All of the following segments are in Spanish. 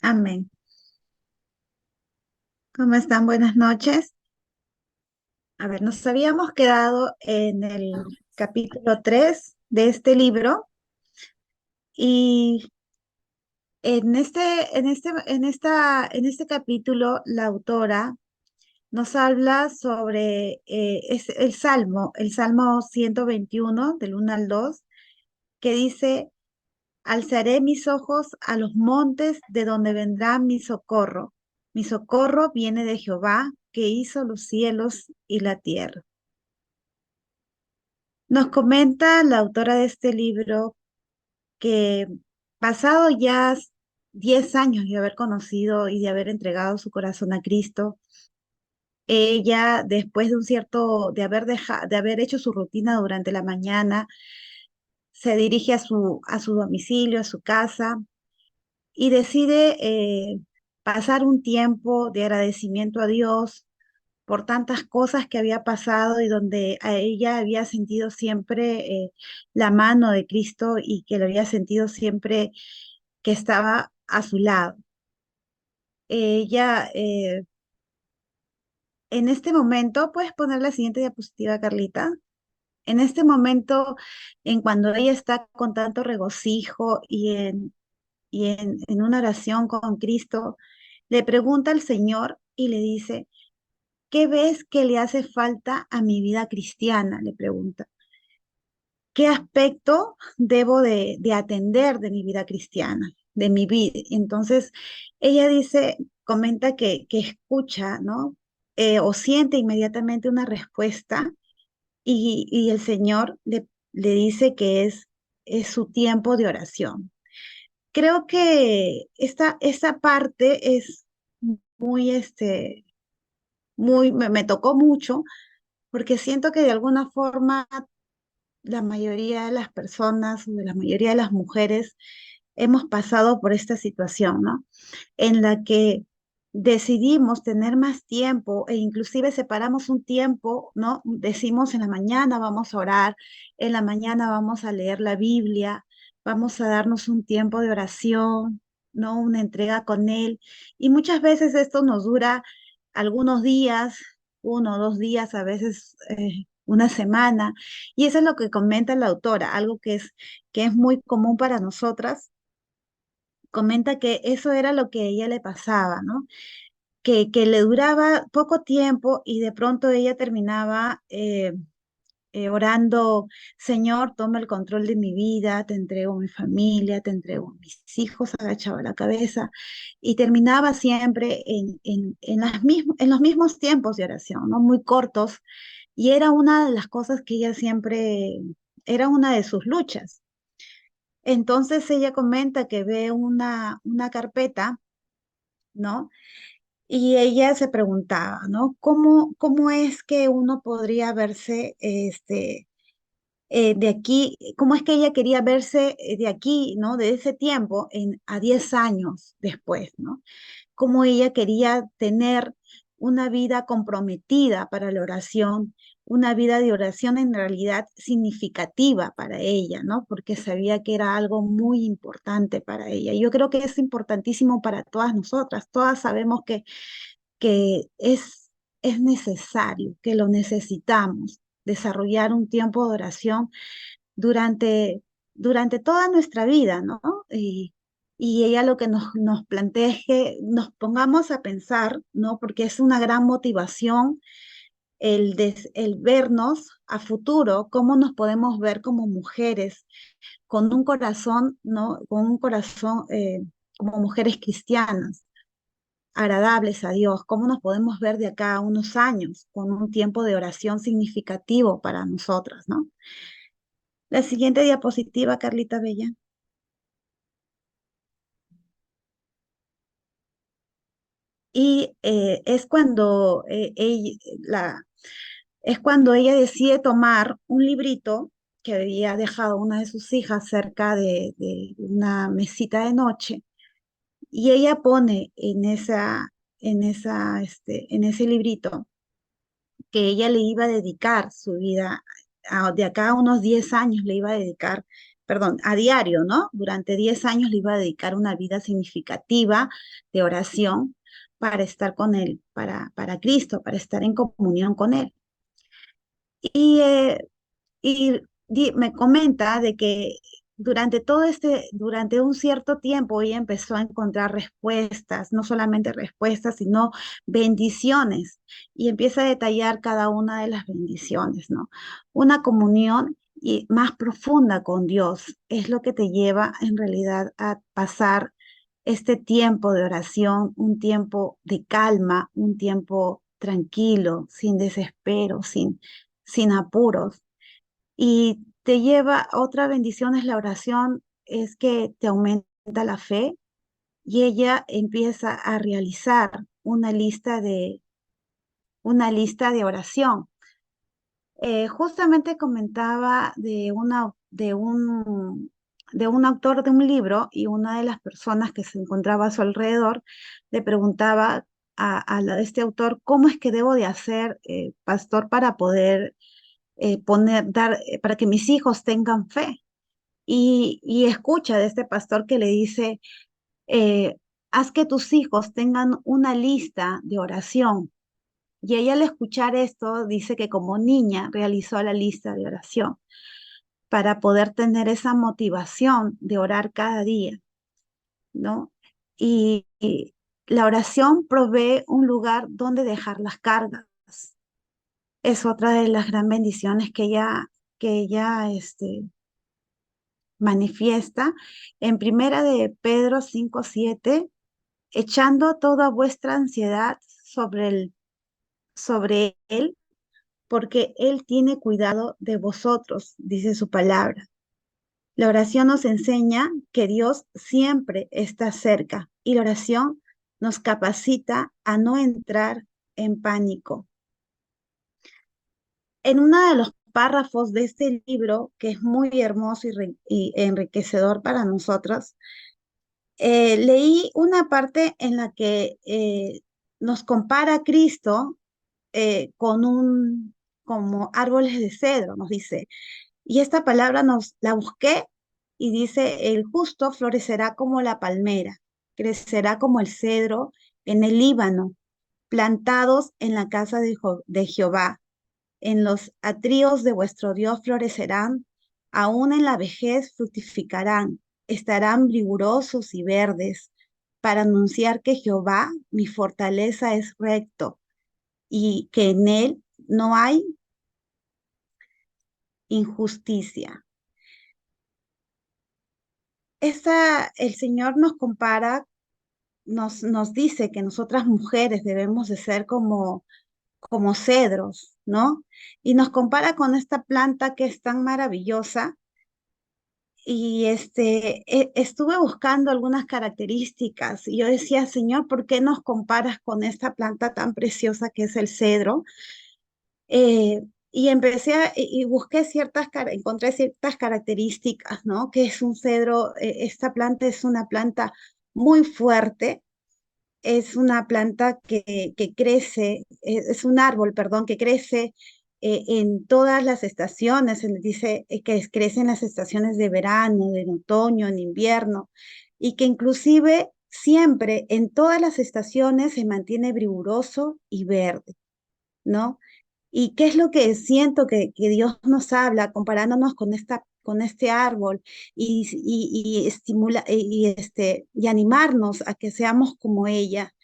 Amén. ¿Cómo están? Buenas noches. A ver, nos habíamos quedado en el capítulo 3 de este libro y en este capítulo la autora nos habla sobre el Salmo 121 del 1 al 2, que dice: Alzaré mis ojos a los montes de donde vendrá mi socorro. Mi socorro viene de Jehová, que hizo los cielos y la tierra. Nos comenta la autora de este libro que, pasado ya 10 años de haber conocido y de haber entregado su corazón a Cristo, ella, después de de haber hecho su rutina durante la mañana, se dirige a su domicilio, a su casa, y decide pasar un tiempo de agradecimiento a Dios por tantas cosas que había pasado y donde a ella había sentido siempre la mano de Cristo y que le había sentido siempre que estaba a su lado. Ella, en este momento, ¿puedes poner la siguiente diapositiva, Carlita? En este momento, en cuando ella está con tanto regocijo y en una oración con Cristo, le pregunta al Señor y le dice: ¿qué ves que le hace falta a mi vida cristiana? Le pregunta. ¿Qué aspecto debo de atender de mi vida cristiana, de mi vida? Entonces, ella comenta que escucha, ¿no? O siente inmediatamente una respuesta y el Señor le dice que es su tiempo de oración. Creo que esta parte es muy, me tocó mucho, porque siento que de alguna forma la mayoría de las personas, de la mayoría de las mujeres, hemos pasado por esta situación, ¿no? En la que decidimos tener más tiempo e inclusive separamos un tiempo, ¿no? Decimos: en la mañana vamos a orar, en la mañana vamos a leer la Biblia, vamos a darnos un tiempo de oración, ¿no? Una entrega con Él. Y muchas veces esto nos dura algunos días, 1 o 2 días, a veces una semana. Y eso es lo que comenta la autora, algo que es muy común para nosotras. Comenta que eso era lo que a ella le pasaba, ¿no? Que le duraba poco tiempo y de pronto ella terminaba orando: Señor, toma el control de mi vida, te entrego mi familia, te entrego mis hijos, agachaba la cabeza, y terminaba siempre en los mismos tiempos de oración, ¿no? Muy cortos, y era una de las cosas que ella siempre, era una de sus luchas. Entonces ella comenta que ve una carpeta, ¿no? Y ella se preguntaba, ¿no? ¿Cómo es que uno podría verse de aquí? ¿Cómo es que ella quería verse de aquí, ¿no? De ese tiempo a 10 años después, ¿no? Cómo ella quería tener una vida comprometida para la oración, una vida de oración en realidad significativa para ella, ¿no? Porque sabía que era algo muy importante para ella. Yo creo que es importantísimo para todas nosotras. Todas sabemos que es necesario, que lo necesitamos, desarrollar un tiempo de oración durante, durante toda nuestra vida, ¿no? Y ella lo que nos plantea es que nos pongamos a pensar, ¿no? Porque es una gran motivación el vernos a futuro, cómo nos podemos ver como mujeres, con un corazón, ¿no? Con un corazón como mujeres cristianas, agradables a Dios, cómo nos podemos ver de acá a unos años, con un tiempo de oración significativo para nosotras, ¿no? La siguiente diapositiva, Carlita Bella. Y es cuando ella decide tomar un librito que había dejado una de sus hijas cerca de una mesita de noche, y ella pone en ese librito que ella le iba a dedicar su vida, de acá a unos 10 años le iba a dedicar perdón, a diario, ¿no? Durante 10 años le iba a dedicar una vida significativa de oración para estar con él, para Cristo, para estar en comunión con él. Y, me comenta de que durante un cierto tiempo ella empezó a encontrar respuestas, no solamente respuestas, sino bendiciones, y empieza a detallar cada una de las bendiciones, ¿no? Una comunión más profunda con Dios es lo que te lleva en realidad a pasar este tiempo de oración, un tiempo de calma, un tiempo tranquilo, sin desespero, sin apuros. Y te lleva, otra bendición es la oración, es que te aumenta la fe, y ella empieza a realizar una lista de oración. Justamente comentaba de un autor de un libro, y una de las personas que se encontraba a su alrededor le preguntaba este autor: ¿cómo es que debo de hacer, pastor, para poder para que mis hijos tengan fe? Y escucha de este pastor que le dice, eh, haz que tus hijos tengan una lista de oración. Y ella, al escuchar esto, dice que como niña realizó la lista de oración para poder tener esa motivación de orar cada día, ¿no? Y la oración provee un lugar donde dejar las cargas. Es otra de las gran bendiciones que ella manifiesta en Primera de Pedro 5:7, echando toda vuestra ansiedad sobre él, porque él tiene cuidado de vosotros, dice su palabra. La oración nos enseña que Dios siempre está cerca, y la oración nos capacita a no entrar en pánico. En uno de los párrafos de este libro, que es muy hermoso y enriquecedor para nosotros, leí una parte en la que nos compara a Cristo como árboles de cedro, nos dice. Y esta palabra la busqué, y dice: el justo florecerá como la palmera, crecerá como el cedro en el Líbano, plantados en la casa de Jehová. En los atrios de vuestro Dios florecerán, aún en la vejez fructificarán, estarán vigorosos y verdes, para anunciar que Jehová, mi fortaleza, es recto, y que en él no hay injusticia. El Señor nos compara, nos dice que nosotras mujeres debemos de ser como cedros, ¿no? Y nos compara con esta planta que es tan maravillosa. Y estuve buscando algunas características, y yo decía: Señor, ¿por qué nos comparas con esta planta tan preciosa que es el cedro? Y busqué encontré ciertas características, ¿no? Que es un cedro. Esta planta es una planta muy fuerte, es una planta que crece, es un árbol, perdón, que crece en todas las estaciones. Dice que crece en las estaciones de verano, de otoño, en invierno, y que inclusive siempre en todas las estaciones se mantiene vigoroso y verde, ¿no? ¿Y qué es lo que siento que Dios nos habla comparándonos con este árbol, y estimula y animarnos a que seamos como ella?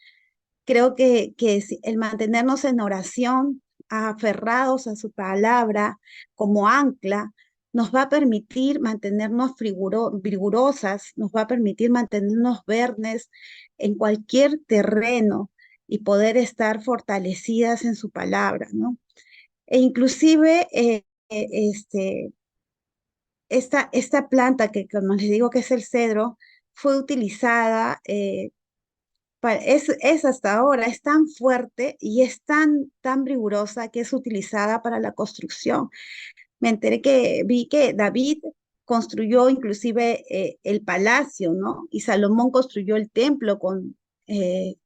Creo que el mantenernos en oración, aferrados a su palabra como ancla, nos va a permitir mantenernos vigorosas, nos va a permitir mantenernos verdes en cualquier terreno, y poder estar fortalecidas en su palabra, ¿no? E inclusive esta planta, que como les digo que es el cedro, fue utilizada, es hasta ahora, es tan fuerte y es tan rigurosa, que es utilizada para la construcción. Vi que David construyó inclusive el palacio, ¿no? Y Salomón construyó el templo eh,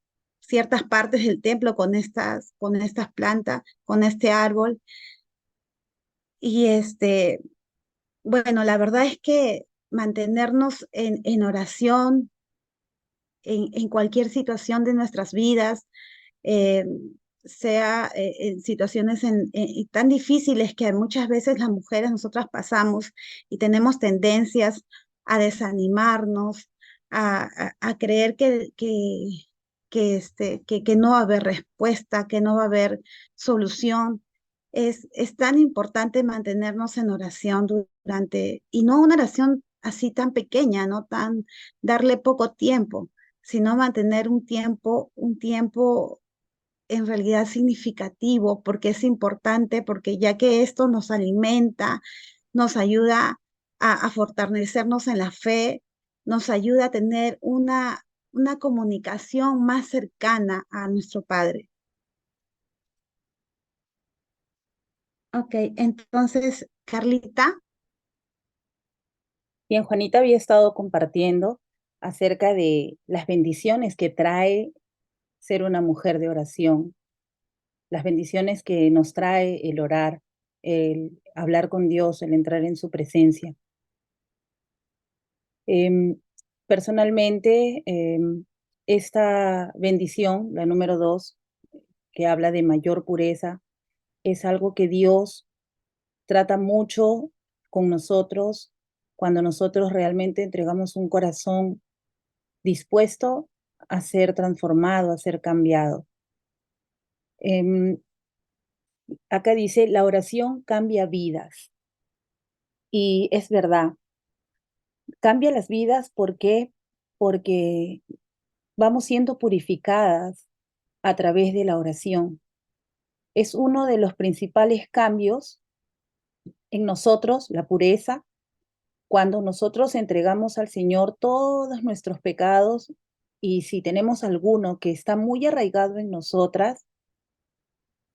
ciertas partes del templo con estas plantas, con este árbol. Y bueno, la verdad es que mantenernos en oración en cualquier situación de nuestras vidas, eh, sea en situaciones tan difíciles que muchas veces las mujeres nosotras pasamos y tenemos tendencias a desanimarnos, a creer que no va a haber respuesta, que no va a haber solución. Es tan importante mantenernos en oración durante, y no una oración así tan pequeña, no tan, darle poco tiempo, sino mantener un tiempo en realidad significativo, porque es importante, porque ya que esto nos alimenta, nos ayuda a fortalecernos en la fe, nos ayuda a tener una comunicación más cercana a nuestro Padre. Ok, entonces, Carlita, Bien, Juanita había estado compartiendo acerca de las bendiciones que trae ser una mujer de oración, las bendiciones que nos trae el orar, el hablar con Dios, el entrar en su presencia. Em, Personalmente, esta bendición, la número 2, que habla de mayor pureza, es algo que Dios trata mucho con nosotros cuando nosotros realmente entregamos un corazón dispuesto a ser transformado, a ser cambiado. Em, Acá dice, la oración cambia vidas. Y es verdad, cambia las vidas porque vamos siendo purificadas a través de la oración. Es uno de los principales cambios en nosotros, la pureza, cuando nosotros entregamos al Señor todos nuestros pecados y si tenemos alguno que está muy arraigado en nosotras,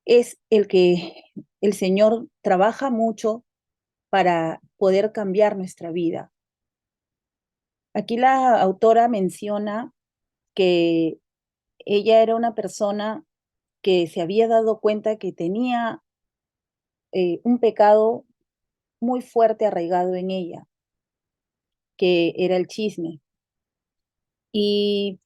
es el que el Señor trabaja mucho para poder cambiar nuestra vida. Aquí la autora menciona que ella era una persona que se había dado cuenta que tenía un pecado muy fuerte arraigado en ella, que era el chisme. Y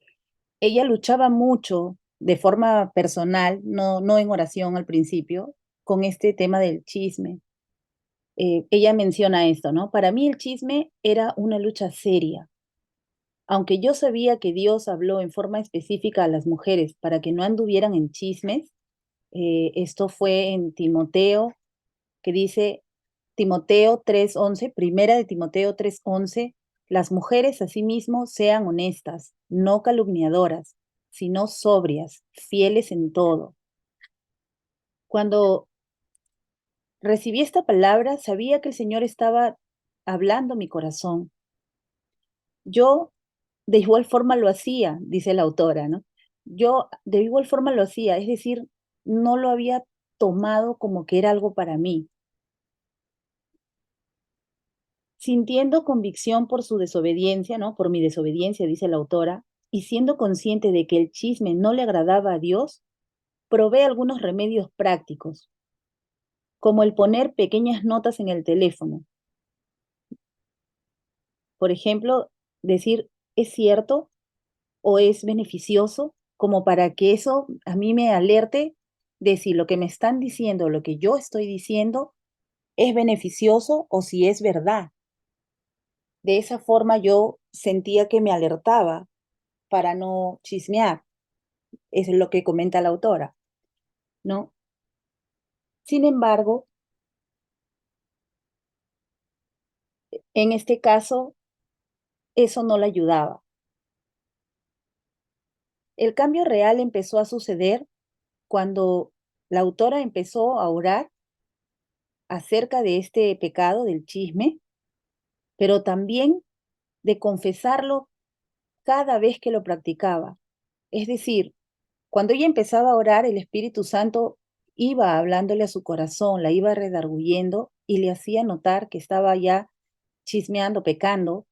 ella luchaba mucho de forma personal, no en oración al principio, con este tema del chisme. Ella menciona esto, ¿no? Para mí el chisme era una lucha seria. Aunque yo sabía que Dios habló en forma específica a las mujeres para que no anduvieran en chismes, esto fue en Timoteo, que dice Timoteo 3:11, primera de Timoteo 3:11, las mujeres asimismo sean honestas, no calumniadoras, sino sobrias, fieles en todo. Cuando recibí esta palabra, sabía que el Señor estaba hablando mi corazón. Yo de igual forma lo hacía, dice la autora, ¿no? Yo de igual forma lo hacía, es decir, no lo había tomado como que era algo para mí. Sintiendo convicción por su desobediencia, ¿no? Por mi desobediencia, dice la autora, y siendo consciente de que el chisme no le agradaba a Dios, probé algunos remedios prácticos, como el poner pequeñas notas en el teléfono. Por ejemplo, decir, ¿es cierto o es beneficioso? Como para que eso a mí me alerte de si lo que me están diciendo, lo que yo estoy diciendo, es beneficioso o si es verdad. De esa forma yo sentía que me alertaba para no chismear. Es lo que comenta la autora, ¿no? Sin embargo, en este caso, eso no la ayudaba. El cambio real empezó a suceder cuando la autora empezó a orar acerca de este pecado del chisme, pero también de confesarlo cada vez que lo practicaba. Es decir, cuando ella empezaba a orar, el Espíritu Santo iba hablándole a su corazón, la iba redarguyendo y le hacía notar que estaba ya chismeando, pecando,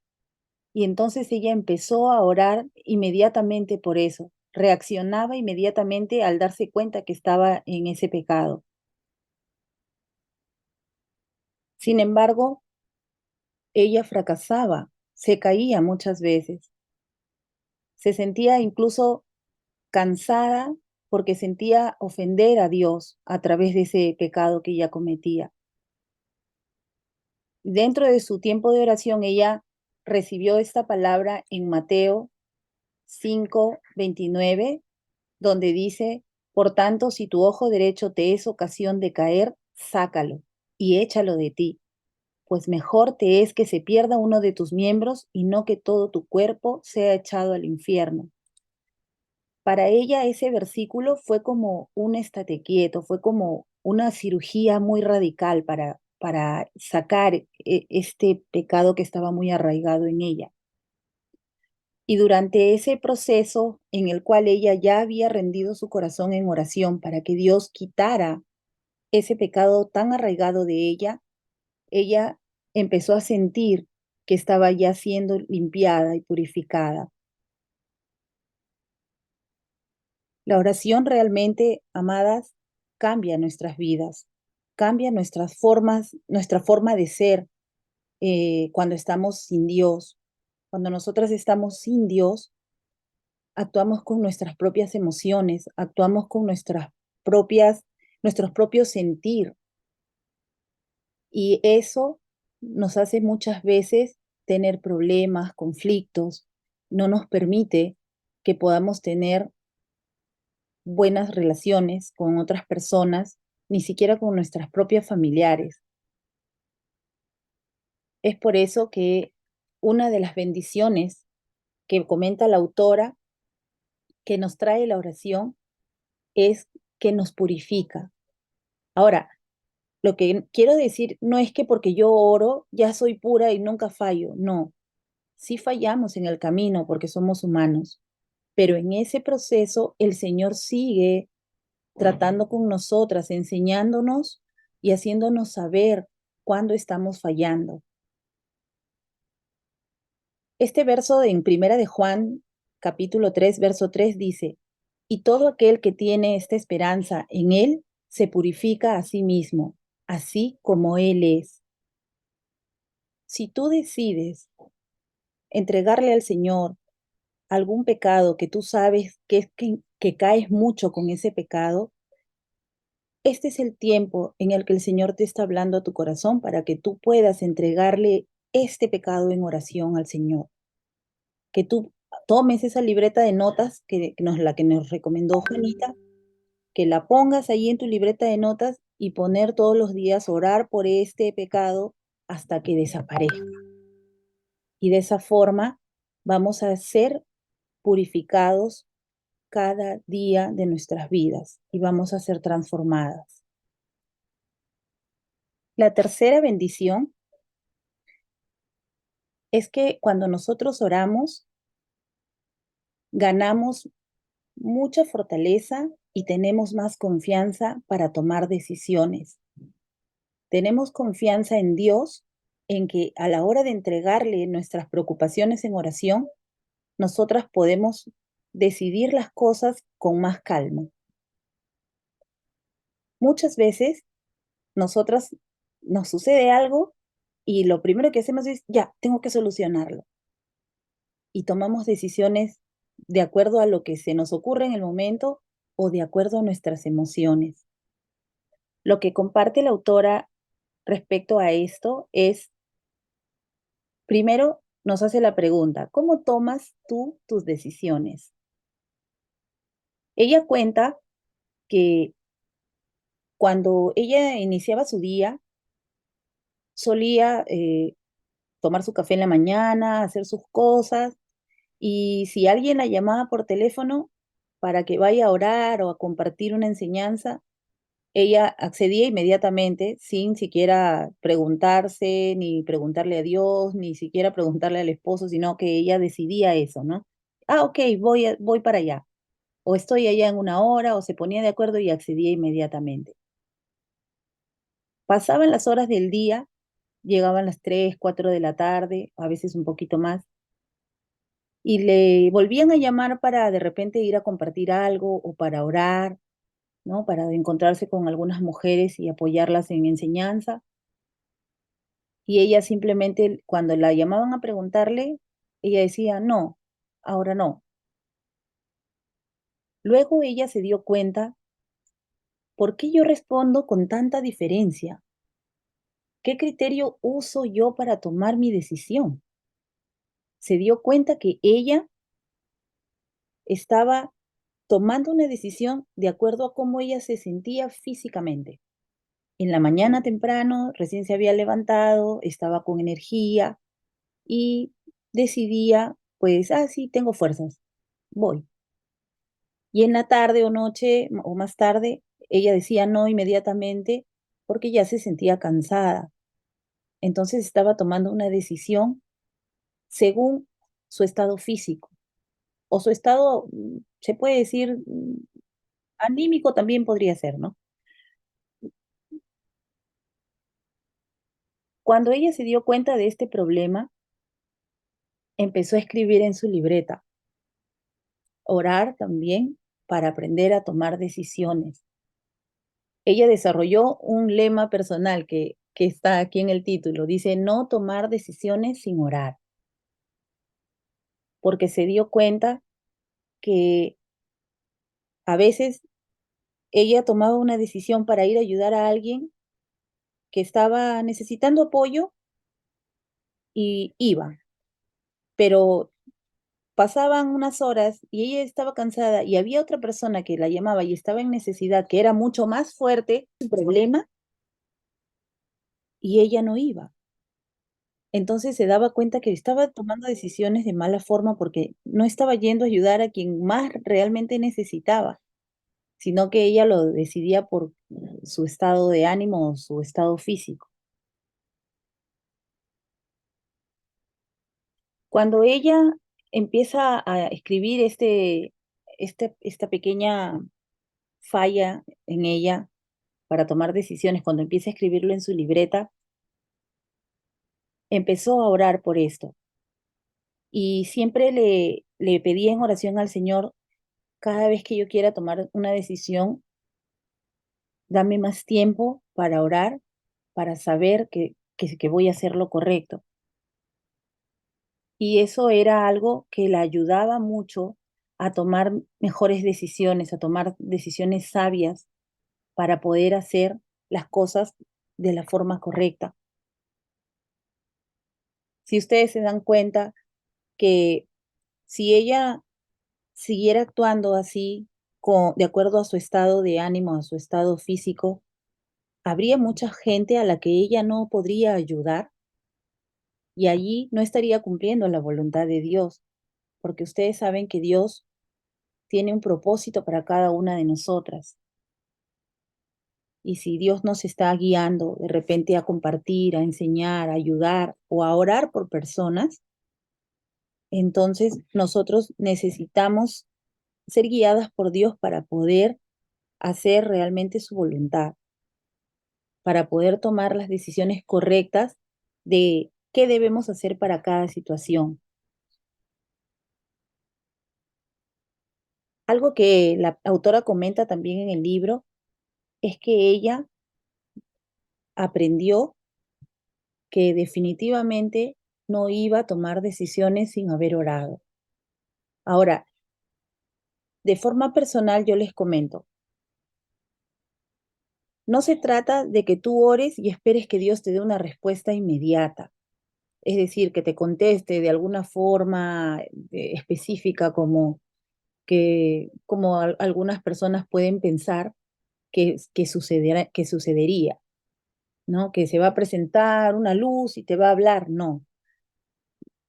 y entonces ella empezó a orar inmediatamente por eso, reaccionaba inmediatamente al darse cuenta que estaba en ese pecado. Sin embargo, ella fracasaba, se caía muchas veces, se sentía incluso cansada porque sentía ofender a Dios a través de ese pecado que ella cometía. Dentro de su tiempo de oración, ella recibió esta palabra en Mateo 5:29, donde dice, por tanto, si tu ojo derecho te es ocasión de caer, sácalo y échalo de ti, pues mejor te es que se pierda uno de tus miembros y no que todo tu cuerpo sea echado al infierno. Para ella ese versículo fue como un estate quieto, fue como una cirugía muy radical para sacar este pecado que estaba muy arraigado en ella. Y durante ese proceso en el cual ella ya había rendido su corazón en oración para que Dios quitara ese pecado tan arraigado de ella empezó a sentir que estaba ya siendo limpiada y purificada. La oración realmente, amadas, cambia nuestras vidas, cambia nuestras formas, nuestra forma de ser cuando estamos sin Dios. Cuando nosotras estamos sin Dios, actuamos con nuestras propias emociones, actuamos con nuestros propios sentir. Y eso nos hace muchas veces tener problemas, conflictos, no nos permite que podamos tener buenas relaciones con otras personas, ni siquiera con nuestras propias familiares. Es por eso que una de las bendiciones que comenta la autora que nos trae la oración es que nos purifica. Ahora, lo que quiero decir no es que porque yo oro ya soy pura y nunca fallo, no. Sí fallamos en el camino porque somos humanos, pero en ese proceso el Señor sigue tratando con nosotras, enseñándonos y haciéndonos saber cuándo estamos fallando. Este verso en Primera de Juan, capítulo 3, verso 3 dice, y todo aquel que tiene esta esperanza en Él se purifica a sí mismo, así como Él es. Si tú decides entregarle al Señor algún pecado que tú sabes que caes mucho con ese pecado, este es el tiempo en el que el Señor te está hablando a tu corazón para que tú puedas entregarle este pecado en oración al Señor. Que tú tomes esa libreta de notas la que nos recomendó Juanita, que la pongas ahí en tu libreta de notas y poner todos los días orar por este pecado hasta que desaparezca. Y de esa forma vamos a ser purificados cada día de nuestras vidas y vamos a ser transformadas. La tercera bendición es que cuando nosotros oramos, ganamos mucha fortaleza y tenemos más confianza para tomar decisiones. Tenemos confianza en Dios, en que a la hora de entregarle nuestras preocupaciones en oración, nosotras podemos decidir las cosas con más calma. Muchas veces nosotras nos sucede algo y lo primero que hacemos es, ya, tengo que solucionarlo. Y tomamos decisiones de acuerdo a lo que se nos ocurre en el momento o de acuerdo a nuestras emociones. Lo que comparte la autora respecto a esto es, primero nos hace la pregunta, ¿cómo tomas tú tus decisiones? Ella cuenta que cuando ella iniciaba su día, solía tomar su café en la mañana, hacer sus cosas, y si alguien la llamaba por teléfono para que vaya a orar o a compartir una enseñanza, ella accedía inmediatamente sin siquiera preguntarse, ni preguntarle a Dios, ni siquiera preguntarle al esposo, sino que ella decidía eso, ¿no? Ah, ok, voy para allá. O estoy allá en una hora, o se ponía de acuerdo y accedía inmediatamente. Pasaban las horas del día, llegaban las 3, 4 de la tarde, a veces un poquito más, y le volvían a llamar para de repente ir a compartir algo o para orar, ¿no? Para encontrarse con algunas mujeres y apoyarlas en enseñanza. Y ella simplemente, cuando la llamaban a preguntarle, ella decía, no, ahora no. Luego ella se dio cuenta, ¿por qué yo respondo con tanta diferencia? ¿Qué criterio uso yo para tomar mi decisión? Se dio cuenta que ella estaba tomando una decisión de acuerdo a cómo ella se sentía físicamente. En la mañana temprano, recién se había levantado, estaba con energía y decidía, pues, sí, tengo fuerzas, voy. Y en la tarde o noche o más tarde, ella decía no inmediatamente porque ya se sentía cansada. Entonces estaba tomando una decisión según su estado físico o su estado, se puede decir, anímico también podría ser, ¿no? Cuando ella se dio cuenta de este problema, empezó a escribir en su libreta, orar también para aprender a tomar decisiones. Ella desarrolló un lema personal que está aquí en el título. Dice, no tomar decisiones sin orar, porque se dio cuenta que a veces ella tomaba una decisión para ir a ayudar a alguien que estaba necesitando apoyo y iba, pero pasaban unas horas y ella estaba cansada y había otra persona que la llamaba y estaba en necesidad, que era mucho más fuerte su problema, y ella no iba. Entonces se daba cuenta que estaba tomando decisiones de mala forma porque no estaba yendo a ayudar a quien más realmente necesitaba, sino que ella lo decidía por su estado de ánimo o su estado físico. Cuando ella empieza a escribir esta pequeña falla en ella para tomar decisiones, cuando empieza a escribirlo en su libreta, empezó a orar por esto. Y siempre le pedía en oración al Señor, cada vez que yo quiera tomar una decisión, dame más tiempo para orar, para saber que voy a hacer lo correcto. Y eso era algo que la ayudaba mucho a tomar mejores decisiones, a tomar decisiones sabias para poder hacer las cosas de la forma correcta. Si ustedes se dan cuenta que si ella siguiera actuando así, de acuerdo a su estado de ánimo, a su estado físico, habría mucha gente a la que ella no podría ayudar y allí no estaría cumpliendo la voluntad de Dios, porque ustedes saben que Dios tiene un propósito para cada una de nosotras. Y si Dios nos está guiando de repente a compartir, a enseñar, a ayudar o a orar por personas, entonces nosotros necesitamos ser guiadas por Dios para poder hacer realmente su voluntad, para poder tomar las decisiones correctas de qué debemos hacer para cada situación. Algo que la autora comenta también en el libro es que ella aprendió que definitivamente no iba a tomar decisiones sin haber orado. Ahora, de forma personal yo les comento, no se trata de que tú ores y esperes que Dios te dé una respuesta inmediata, es decir, que te conteste de alguna forma específica como algunas personas pueden pensar que sucedería, ¿no? Que se va a presentar una luz y te va a hablar, no.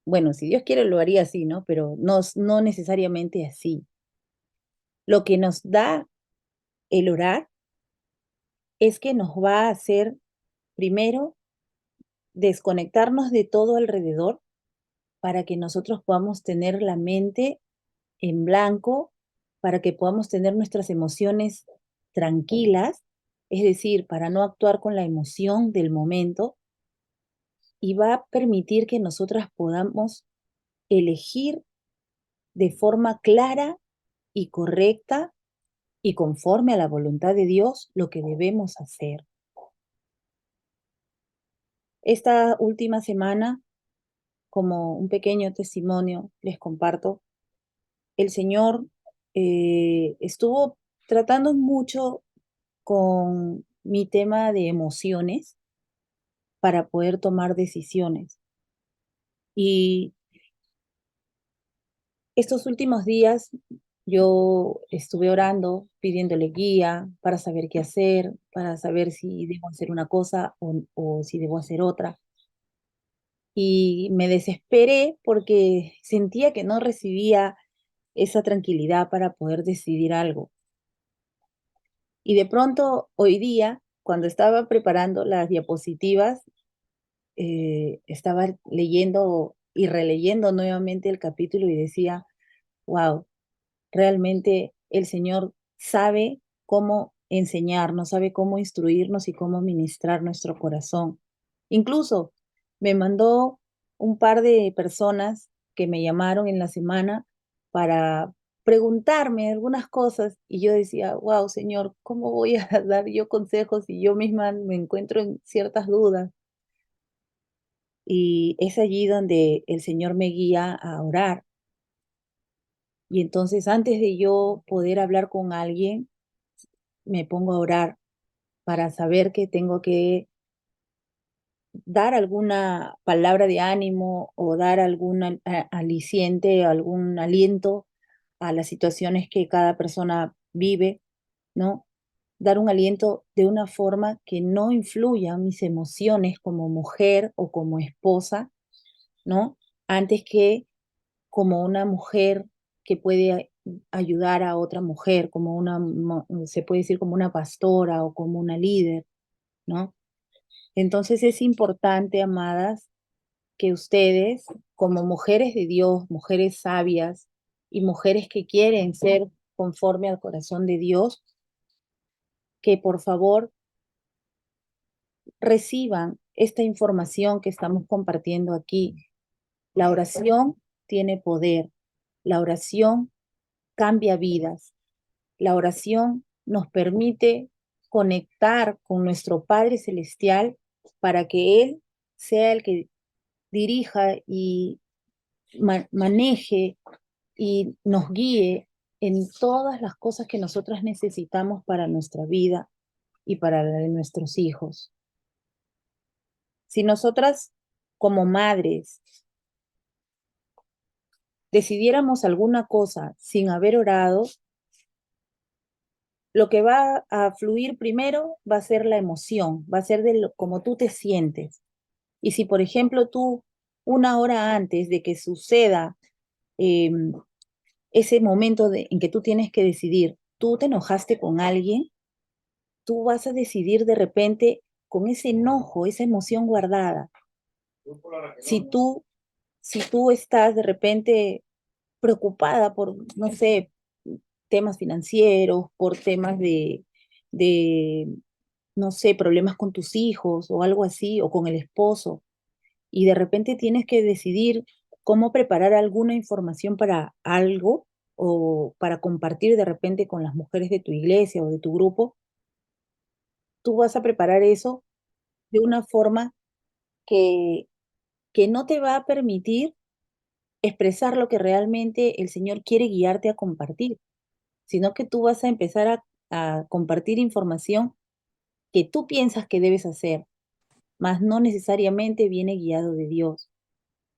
Bueno, si Dios quiere lo haría así, ¿no? Pero no necesariamente así. Lo que nos da el orar es que nos va a hacer, primero, desconectarnos de todo alrededor para que nosotros podamos tener la mente en blanco, para que podamos tener nuestras emociones tranquilas, es decir, para no actuar con la emoción del momento, y va a permitir que nosotras podamos elegir de forma clara y correcta y conforme a la voluntad de Dios lo que debemos hacer. Esta última semana, como un pequeño testimonio, les comparto, el Señor estuvo tratando mucho con mi tema de emociones para poder tomar decisiones. Y estos últimos días yo estuve orando, pidiéndole guía para saber qué hacer, para saber si debo hacer una cosa o si debo hacer otra. Y me desesperé porque sentía que no recibía esa tranquilidad para poder decidir algo. Y de pronto, hoy día, cuando estaba preparando las diapositivas, estaba leyendo y releyendo nuevamente el capítulo y decía, wow, realmente el Señor sabe cómo enseñarnos, sabe cómo instruirnos y cómo ministrar nuestro corazón. Incluso me mandó un par de personas que me llamaron en la semana para preguntarme algunas cosas y yo decía, wow, Señor, ¿cómo voy a dar yo consejos si yo misma me encuentro en ciertas dudas? Y es allí donde el Señor me guía a orar. Y entonces antes de yo poder hablar con alguien, me pongo a orar para saber que tengo que dar alguna palabra de ánimo o dar algún aliciente, algún aliento a las situaciones que cada persona vive, ¿no? Dar un aliento de una forma que no influya en mis emociones como mujer o como esposa, ¿no? Antes que como una mujer que puede ayudar a otra mujer, como se puede decir como una pastora o como una líder, ¿no? Entonces es importante, amadas, que ustedes, como mujeres de Dios, mujeres sabias y mujeres que quieren ser conforme al corazón de Dios, que por favor reciban esta información que estamos compartiendo aquí. La oración tiene poder. La oración cambia vidas. La oración nos permite conectar con nuestro Padre Celestial para que Él sea el que dirija y maneje y nos guíe en todas las cosas que nosotras necesitamos para nuestra vida y para la de nuestros hijos. Si nosotras como madres decidiéramos alguna cosa sin haber orado, lo que va a fluir primero va a ser la emoción, va a ser como tú te sientes. Y si, por ejemplo, tú una hora antes de que suceda eh, ese momento en que tú tienes que decidir, tú te enojaste con alguien, tú vas a decidir de repente con ese enojo, esa emoción guardada. Si tú, si tú estás de repente preocupada por, no sé, temas financieros, por temas de, no sé, problemas con tus hijos o algo así, o con el esposo, y de repente tienes que decidir cómo preparar alguna información para algo o para compartir de repente con las mujeres de tu iglesia o de tu grupo, tú vas a preparar eso de una forma que, que no te va a permitir expresar lo que realmente el Señor quiere guiarte a compartir, sino que tú vas a empezar a compartir información que tú piensas que debes hacer, mas no necesariamente viene guiado de Dios.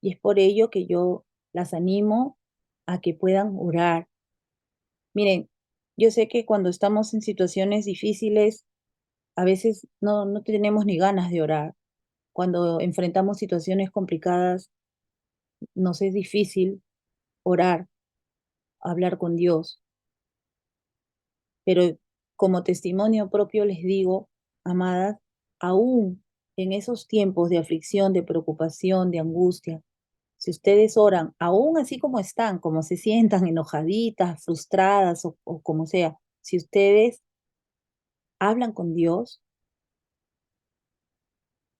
Y es por ello que yo las animo a que puedan orar. Miren, yo sé que cuando estamos en situaciones difíciles, a veces no tenemos ni ganas de orar. Cuando enfrentamos situaciones complicadas, nos es difícil orar, hablar con Dios. Pero como testimonio propio les digo, amadas, aún en esos tiempos de aflicción, de preocupación, de angustia, si ustedes oran, aún así como están, como se sientan enojaditas, frustradas o como sea, si ustedes hablan con Dios,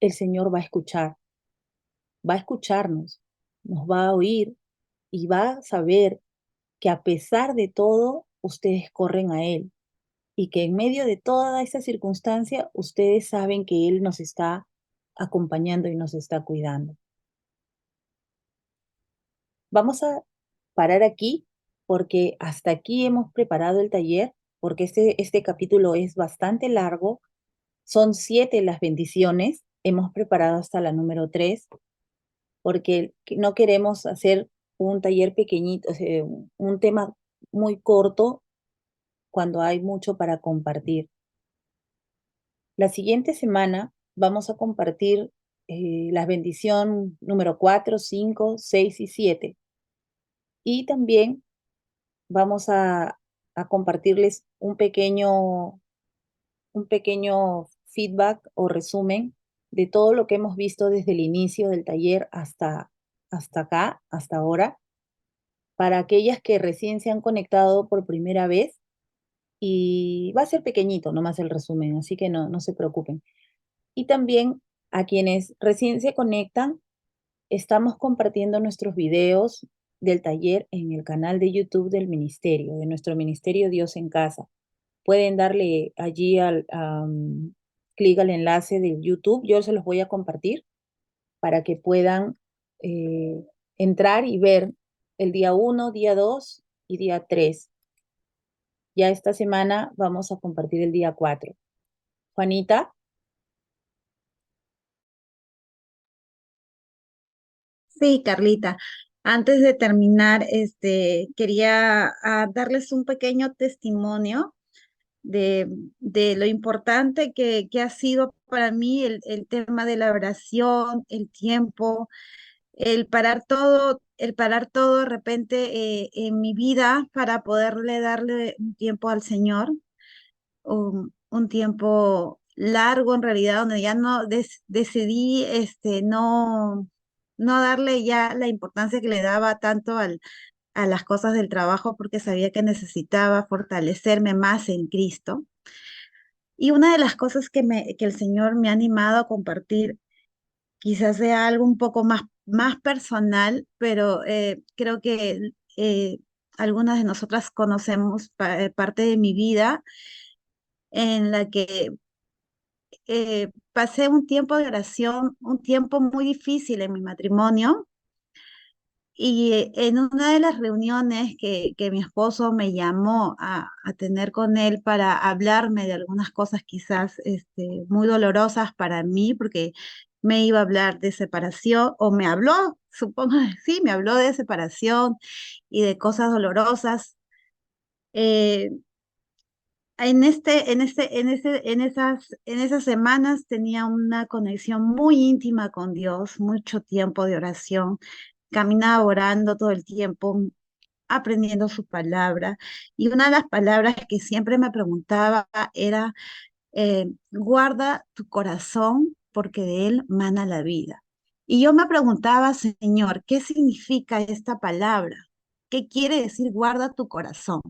el Señor va a escucharnos, nos va a oír y va a saber que a pesar de todo, ustedes corren a Él y que en medio de toda esa circunstancia, ustedes saben que Él nos está acompañando y nos está cuidando. Vamos a parar aquí porque hasta aquí hemos preparado el taller, porque este capítulo es bastante largo. Son 7 las bendiciones. Hemos preparado hasta la número 3 porque no queremos hacer un taller pequeñito, o sea, un tema muy corto cuando hay mucho para compartir. La siguiente semana vamos a compartir la bendición número 4, 5, 6 y 7. Y también vamos a compartirles un pequeño feedback o resumen de todo lo que hemos visto desde el inicio del taller hasta acá, hasta ahora, para aquellas que recién se han conectado por primera vez. Y va a ser pequeñito nomás el resumen, así que no se preocupen. Y también a quienes recién se conectan, estamos compartiendo nuestros videos del taller en el canal de YouTube del ministerio, de nuestro ministerio Dios en Casa. Pueden darle allí clic al enlace de YouTube. Yo se los voy a compartir para que puedan eh, entrar y ver el día 1, día 2 y día 3. Ya esta semana vamos a compartir el día 4. Juanita, Sí, Carlita. Antes de terminar, quería darles un pequeño testimonio de, de lo importante que ha sido para mí el tema de la oración, el tiempo, el parar todo de repente en mi vida para poderle darle un tiempo al Señor, un tiempo largo en realidad, donde ya no decidí no darle ya la importancia que le daba tanto a las cosas del trabajo porque sabía que necesitaba fortalecerme más en Cristo. Y una de las cosas que el Señor me ha animado a compartir, quizás sea algo un poco más personal, pero creo que algunas de nosotras conocemos parte de mi vida en la que pasé un tiempo de oración, un tiempo muy difícil en mi matrimonio. Y en una de las reuniones que mi esposo me llamó a tener con él para hablarme de algunas cosas quizás muy dolorosas para mí, porque me iba a hablar de separación, o me habló, supongo, sí, me habló de separación y de cosas dolorosas. Eh, en esas semanas tenía una conexión muy íntima con Dios, mucho tiempo de oración, caminaba orando todo el tiempo, aprendiendo su palabra. Y una de las palabras que siempre me preguntaba era, guarda tu corazón porque de él mana la vida. Y yo me preguntaba, Señor, ¿qué significa esta palabra? ¿Qué quiere decir guarda tu corazón?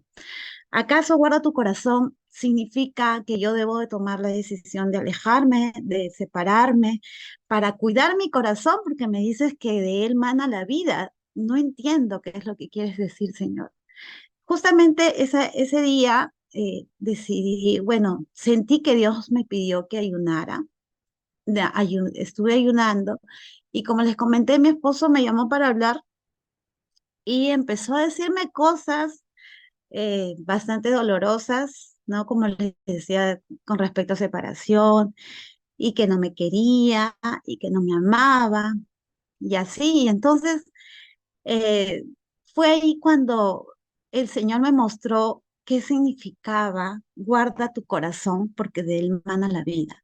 ¿Acaso guarda tu corazón significa que yo debo de tomar la decisión de alejarme, de separarme, para cuidar mi corazón? Porque me dices que de él mana la vida. No entiendo qué es lo que quieres decir, Señor. Justamente ese día decidí, bueno, sentí que Dios me pidió que ayunara. Estuve ayunando y como les comenté, mi esposo me llamó para hablar y empezó a decirme cosas bastante dolorosas, ¿no? Como les decía, con respecto a separación, y que no me quería, y que no me amaba, y así. Entonces, eh, fue ahí cuando el Señor me mostró qué significaba guarda tu corazón, porque de él mana la vida.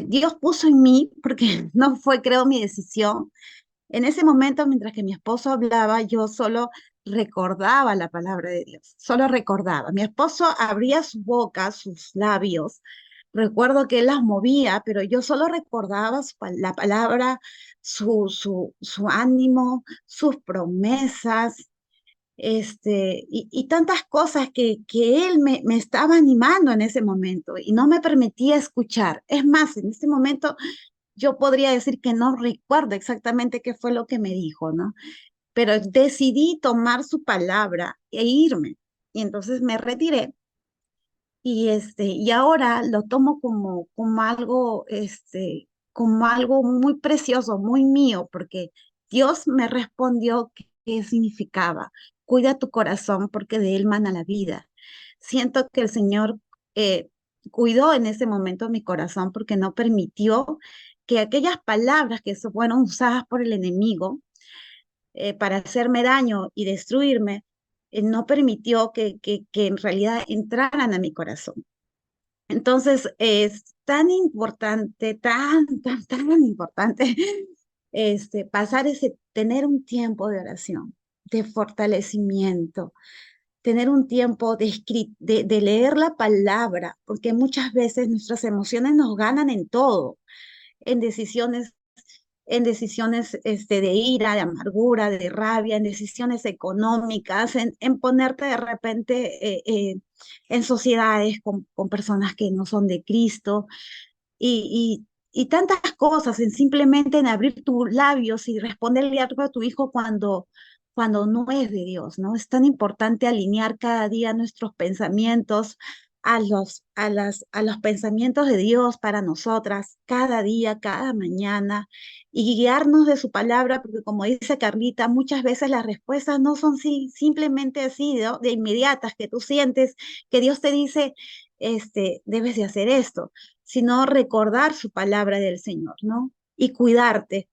Dios puso en mí, porque no fue, creo, mi decisión. En ese momento, mientras que mi esposo hablaba, yo solo recordaba la palabra de Dios, solo recordaba. Mi esposo abría su boca, sus labios. Recuerdo que él las movía, pero yo solo recordaba la palabra, su ánimo, sus promesas, y tantas cosas que él me estaba animando en ese momento y no me permitía escuchar. Es más, en este momento yo podría decir que no recuerdo exactamente qué fue lo que me dijo, ¿no? Pero decidí tomar su palabra e irme. Y entonces me retiré y ahora lo tomo como algo muy precioso, muy mío, porque Dios me respondió qué significaba. Cuida tu corazón porque de él mana la vida. Siento que el Señor eh, cuidó en ese momento mi corazón porque no permitió que aquellas palabras que fueron usadas por el enemigo para hacerme daño y destruirme, no permitió que en realidad entraran a mi corazón. Entonces, es tan importante, tan importante, pasar tener un tiempo de oración, de fortalecimiento, tener un tiempo de leer la palabra, porque muchas veces nuestras emociones nos ganan en todo, en decisiones de ira, de amargura, de rabia, en decisiones económicas, en ponerte de repente en sociedades con personas que no son de Cristo y tantas cosas, en simplemente en abrir tus labios y responderle algo a tu hijo cuando no es de Dios, ¿no? Es tan importante alinear cada día nuestros pensamientos a los pensamientos de Dios para nosotras, cada día, cada mañana, y guiarnos de su palabra, porque como dice Carlita, muchas veces las respuestas no son simplemente así, ¿no? De inmediatas, que tú sientes que Dios te dice, debes de hacer esto, sino recordar su palabra del Señor, ¿no? Y cuidarte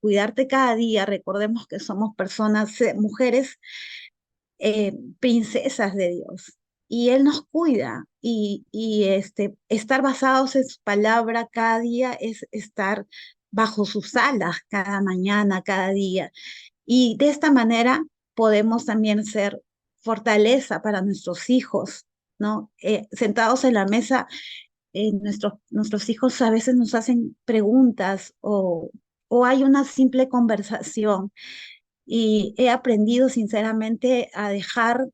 cada día. Recordemos que somos personas, mujeres, princesas de Dios. Y Él nos cuida y estar basados en su palabra cada día es estar bajo sus alas cada mañana, cada día. Y de esta manera podemos también ser fortaleza para nuestros hijos, ¿no? Sentados en la mesa, nuestros hijos a veces nos hacen preguntas o hay una simple conversación y he aprendido sinceramente a dejar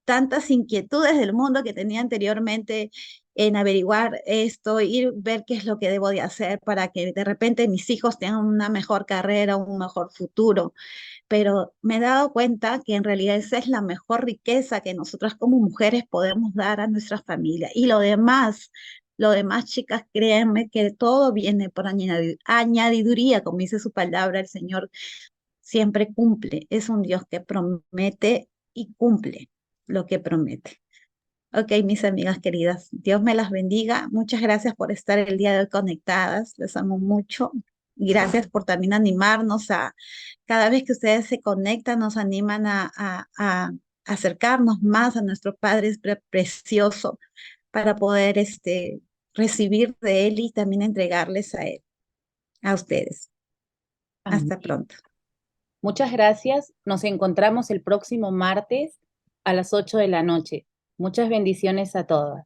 tantas inquietudes del mundo que tenía anteriormente en averiguar esto, ir ver qué es lo que debo de hacer para que de repente mis hijos tengan una mejor carrera, un mejor futuro. Pero me he dado cuenta que en realidad esa es la mejor riqueza que nosotras como mujeres podemos dar a nuestra familia. Y lo demás, chicas, créanme que todo viene por añadiduría, como dice su palabra, el Señor siempre cumple. Es un Dios que promete y cumple lo que promete. Ok, mis amigas queridas, Dios me las bendiga. Muchas gracias por estar el día de hoy conectadas. Les amo mucho. Gracias por también animarnos cada vez que ustedes se conectan, nos animan a acercarnos más a nuestro Padre precioso para poder recibir de Él y también entregarles a Él, a ustedes. Hasta Amén. pronto. Muchas gracias. Nos encontramos el próximo martes a las 8 de la noche. Muchas bendiciones a todas.